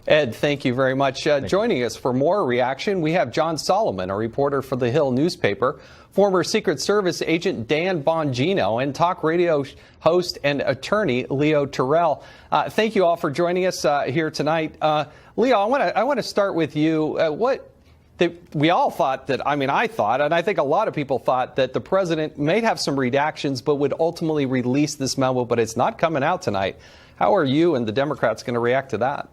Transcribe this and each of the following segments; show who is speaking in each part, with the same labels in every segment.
Speaker 1: Ed, thank you very much. Joining us for more reaction, we have John Solomon, a reporter for The Hill newspaper, former Secret Service agent Dan Bongino, and talk radio host and attorney Leo Terrell. Thank you all for joining us here tonight. Leo, I want to start with you. We all thought that, I thought, and I think a lot of people thought that the president may have some redactions, but would ultimately release this memo, but it's not coming out tonight. How are you and the Democrats going to react to that?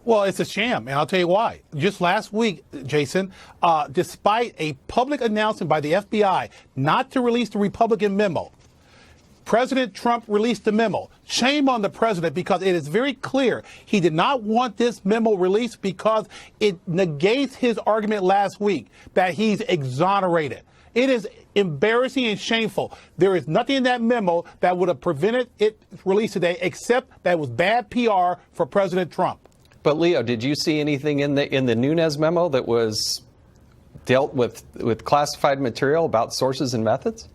Speaker 2: Well, it's a sham, and I'll tell you why. Just last week, Jason, despite a public announcement by the FBI not to release the Republican memo, President Trump released the memo. Shame on the president, because it is very clear he did not want this memo released because it negates his argument last week that he's exonerated. It is embarrassing and shameful. There is nothing in that memo that would have prevented its release today, except that it was bad PR for President Trump.
Speaker 1: But Leo, did you see anything in the Nunes memo that was dealt with classified material about sources and methods?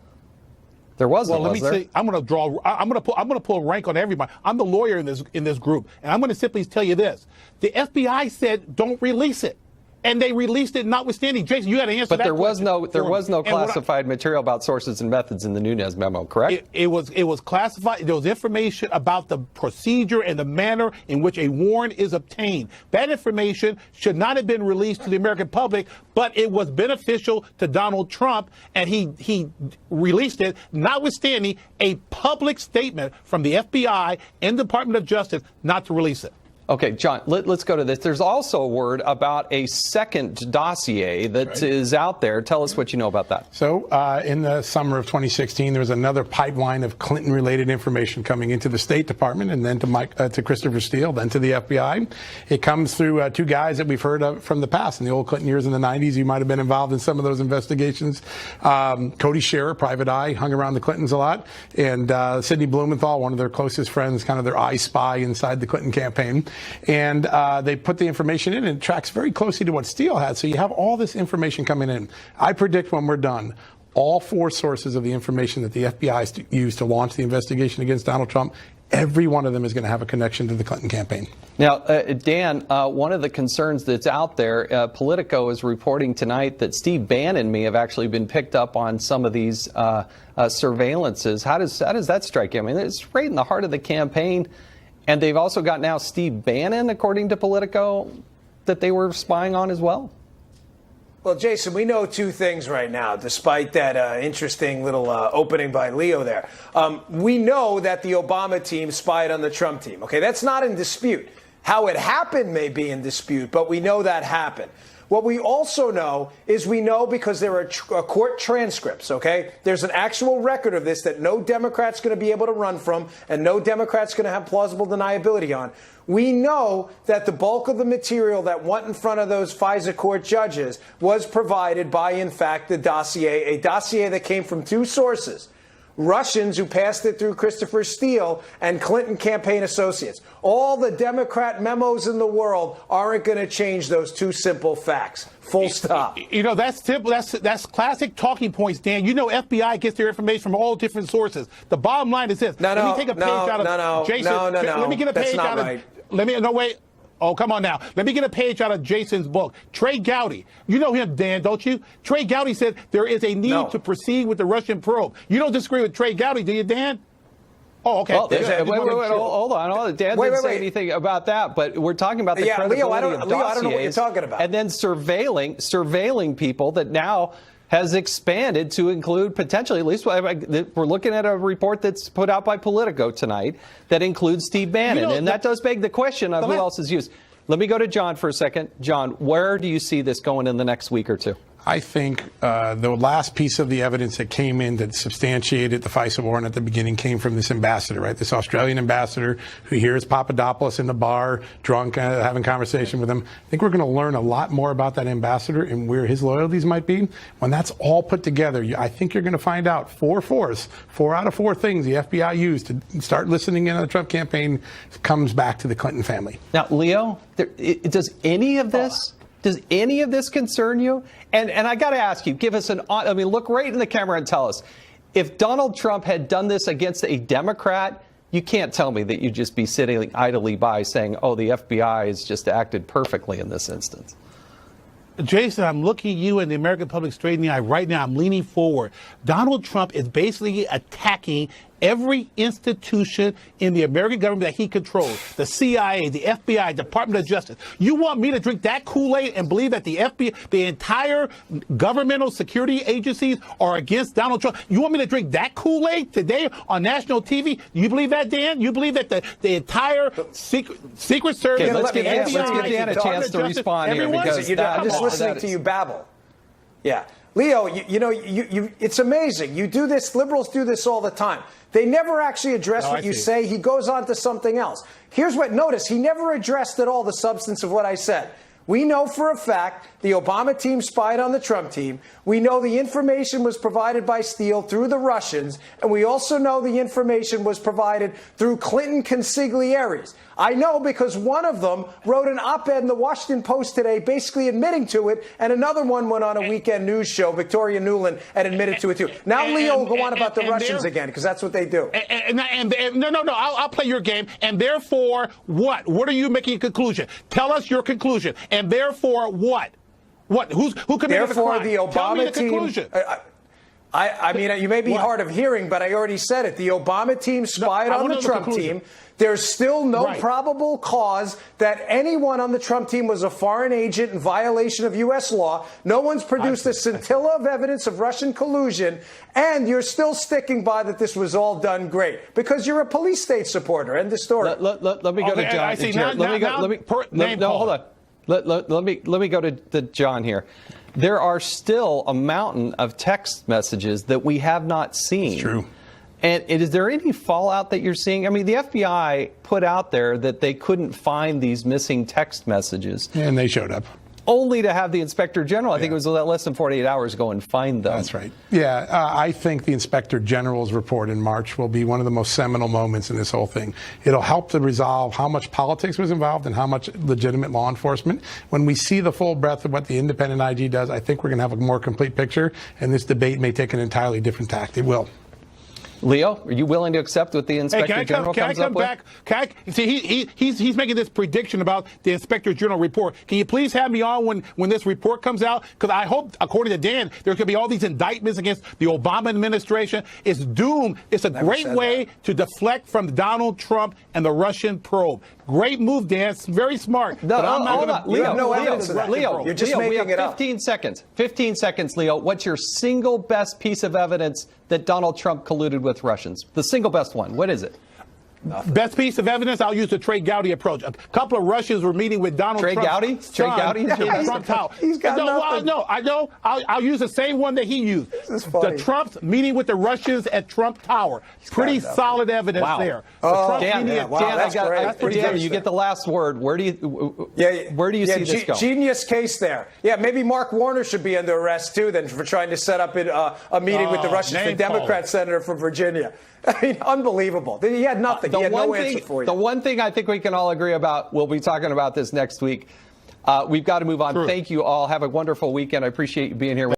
Speaker 1: There wasn't.
Speaker 2: Well, let me say, I'm going to pull rank on everybody. I'm the lawyer in this group, and I'm going to simply tell you this: the FBI said don't release it, and they released it notwithstanding. Jason, you got to answer that.
Speaker 1: But there was no classified material about sources and methods in the Nunes memo, correct?
Speaker 2: It was classified. There was information about the procedure and the manner in which a warrant is obtained. That information should not have been released to the American public, but it was beneficial to Donald Trump, and he released it, notwithstanding a public statement from the FBI and Department of Justice not to release it.
Speaker 1: Okay, John, let's go to this. There's also a word about a second dossier that is out there. Tell us what you know about that.
Speaker 3: So in the summer of 2016, there was another pipeline of Clinton-related information coming into the State Department, and then to Christopher Steele, then to the FBI. It comes through two guys that we've heard of from the past. In the old Clinton years in the 90s, you might have been involved in some of those investigations. Cody Scherer, private eye, hung around the Clintons a lot. And Sidney Blumenthal, one of their closest friends, kind of their eye spy inside the Clinton campaign. And they put the information in, and it tracks very closely to what Steele had. So you have all this information coming in. I predict when we're done, all four sources of the information that the FBI used to launch the investigation against Donald Trump, every one of them is going to have a connection to the Clinton campaign.
Speaker 1: Now, Dan, one of the concerns that's out there, Politico is reporting tonight that Steve Bannon may have actually been picked up on some of these surveillances. How does that strike you? I mean, it's right in the heart of the campaign. And they've also got now Steve Bannon, according to Politico, that they were spying on as well.
Speaker 4: Well, Jason, we know two things right now, despite that interesting little opening by Leo there. We know that the Obama team spied on the Trump team. Okay, that's not in dispute. How it happened may be in dispute, but we know that happened. What we also know is we know because there are court transcripts, okay? There's an actual record of this that no Democrat's going to be able to run from and no Democrat's going to have plausible deniability on. We know that the bulk of the material that went in front of those FISA court judges was provided by, in fact, the dossier, a dossier that came from two sources. Russians who passed it through Christopher Steele and Clinton campaign associates. All the Democrat memos in the world aren't going to change those two simple facts. Full stop.
Speaker 2: You know, that's simple. That's classic talking points, Dan. You know, FBI gets their information from all different sources. The bottom line is this. Let me take a page out of Jason. Let me get a page out of. Wait. Oh, come on now. Let me get a page out of Jason's book. Trey Gowdy. You know him, Dan, don't you? Trey Gowdy said there is a need to proceed with the Russian probe. You don't disagree with Trey Gowdy, do you, Dan? Oh, okay.
Speaker 1: Well, hold on. Dan didn't say anything about that, but we're talking about the credibility of dossiers.
Speaker 4: Leo, I don't know what you're talking about.
Speaker 1: And then surveilling people that now has expanded to include potentially, at least we're looking at a report that's put out by Politico tonight that includes Steve Bannon. And that does beg the question of who else is used. Let me go to John for a second. John, where do you see this going in the next week or two?
Speaker 3: I think the last piece of the evidence that came in that substantiated the FISA warrant at the beginning came from this ambassador, right? This Australian ambassador who hears Papadopoulos in the bar, drunk, having conversation with him. I think we're going to learn a lot more about that ambassador and where his loyalties might be. When that's all put together, I think you're going to find out four out of four things the FBI used to start listening in on the Trump campaign comes back to the Clinton family.
Speaker 1: Now, Leo, does any of this concern you? And I got to ask you, give us look right in the camera and tell us, if Donald Trump had done this against a Democrat, you can't tell me that you'd just be sitting idly by saying, oh, the FBI has just acted perfectly in this instance.
Speaker 2: Jason, I'm looking at you and the American public straight in the eye right now. I'm leaning forward. Donald Trump is basically attacking every institution in the American government that he controls. The CIA, the FBI, Department of Justice. You want me to drink that Kool-Aid and believe that the FBI, the entire governmental security agencies are against Donald Trump? You want me to drink that Kool-Aid today on national TV? You believe that, Dan? You believe that the entire Secret Service,
Speaker 1: Okay, let's
Speaker 2: the
Speaker 1: give Dan a chance to respond here, because
Speaker 4: I'm just listening to you babble. Yeah. Leo, it's amazing. You do this, liberals do this all the time. They never actually address what you say. He goes on to something else. Notice, he never addressed at all the substance of what I said. We know for a fact the Obama team spied on the Trump team. We know the information was provided by Steele through the Russians. And we also know the information was provided through Clinton consiglieres. I know because one of them wrote an op-ed in the Washington Post today basically admitting to it, and another one went on a weekend news show, Victoria Nuland, and admitted to it too. Now Leo will go on about the Russians again, because that's what they do.
Speaker 2: No, I'll play your game. And therefore, what? What are you making a conclusion? Tell us your conclusion. And therefore, what? What? Who committed the crime?
Speaker 4: The Obama
Speaker 2: Tell me the
Speaker 4: team,
Speaker 2: conclusion.
Speaker 4: I mean, you may be hard of hearing, but I already said it. The Obama team spied on the Trump team. There's still no probable cause that anyone on the Trump team was a foreign agent in violation of U.S. law. No one's produced a scintilla of evidence of Russian collusion. And you're still sticking by that this was all done great because you're a police state supporter. End of story.
Speaker 1: Let me go to John. Hold on. Let me go to John here. There are still a mountain of text messages that we have not seen.
Speaker 3: It's true.
Speaker 1: And is there any fallout that you're seeing? I mean, the FBI put out there that they couldn't find these missing text messages.
Speaker 3: And they showed up.
Speaker 1: Only to have the Inspector General, I think it was less than 48 hours, go and find them.
Speaker 3: That's right. Yeah, I think the Inspector General's report in March will be one of the most seminal moments in this whole thing. It'll help to resolve how much politics was involved and how much legitimate law enforcement. When we see the full breadth of what the independent IG does, I think we're going to have a more complete picture, and this debate may take an entirely different tact. It will.
Speaker 1: Leo, are you willing to accept what the Inspector General comes up with?
Speaker 2: He's making this prediction about the Inspector General report. Can you please have me on when this report comes out? Because I hope, according to Dan, there could be all these indictments against the Obama administration. It's doomed. It's a great way to deflect from Donald Trump and the Russian probe. Great move, Dan. It's very smart.
Speaker 1: No, hold on. Leo,
Speaker 4: You're just making it up.
Speaker 1: 15 seconds. 15 seconds, Leo. What's your single best piece of evidence that Donald Trump colluded with Russians? The single best one. What is it?
Speaker 2: Nothing. Best piece of evidence, I'll use the Trey Gowdy approach. A couple of Russians were meeting with Donald Trump.
Speaker 1: Trey Gowdy? Trey Gowdy?
Speaker 2: Trump Tower.
Speaker 4: He's got nothing.
Speaker 2: I know. I'll use the same one that he used.
Speaker 4: This is funny.
Speaker 2: The Trumps meeting with the Russians at Trump Tower. Pretty solid evidence there.
Speaker 1: Dan, you get the last word. Where do you see this going?
Speaker 4: Genius case there. Yeah, maybe Mark Warner should be under arrest too then for trying to set up a meeting with the Russians, the Democrat senator from Virginia. I mean, unbelievable. He had nothing. He had no answer for you.
Speaker 1: The one thing I think we can all agree about, we'll be talking about this next week. We've got to move on. Thank you all. Have a wonderful weekend. I appreciate you being here.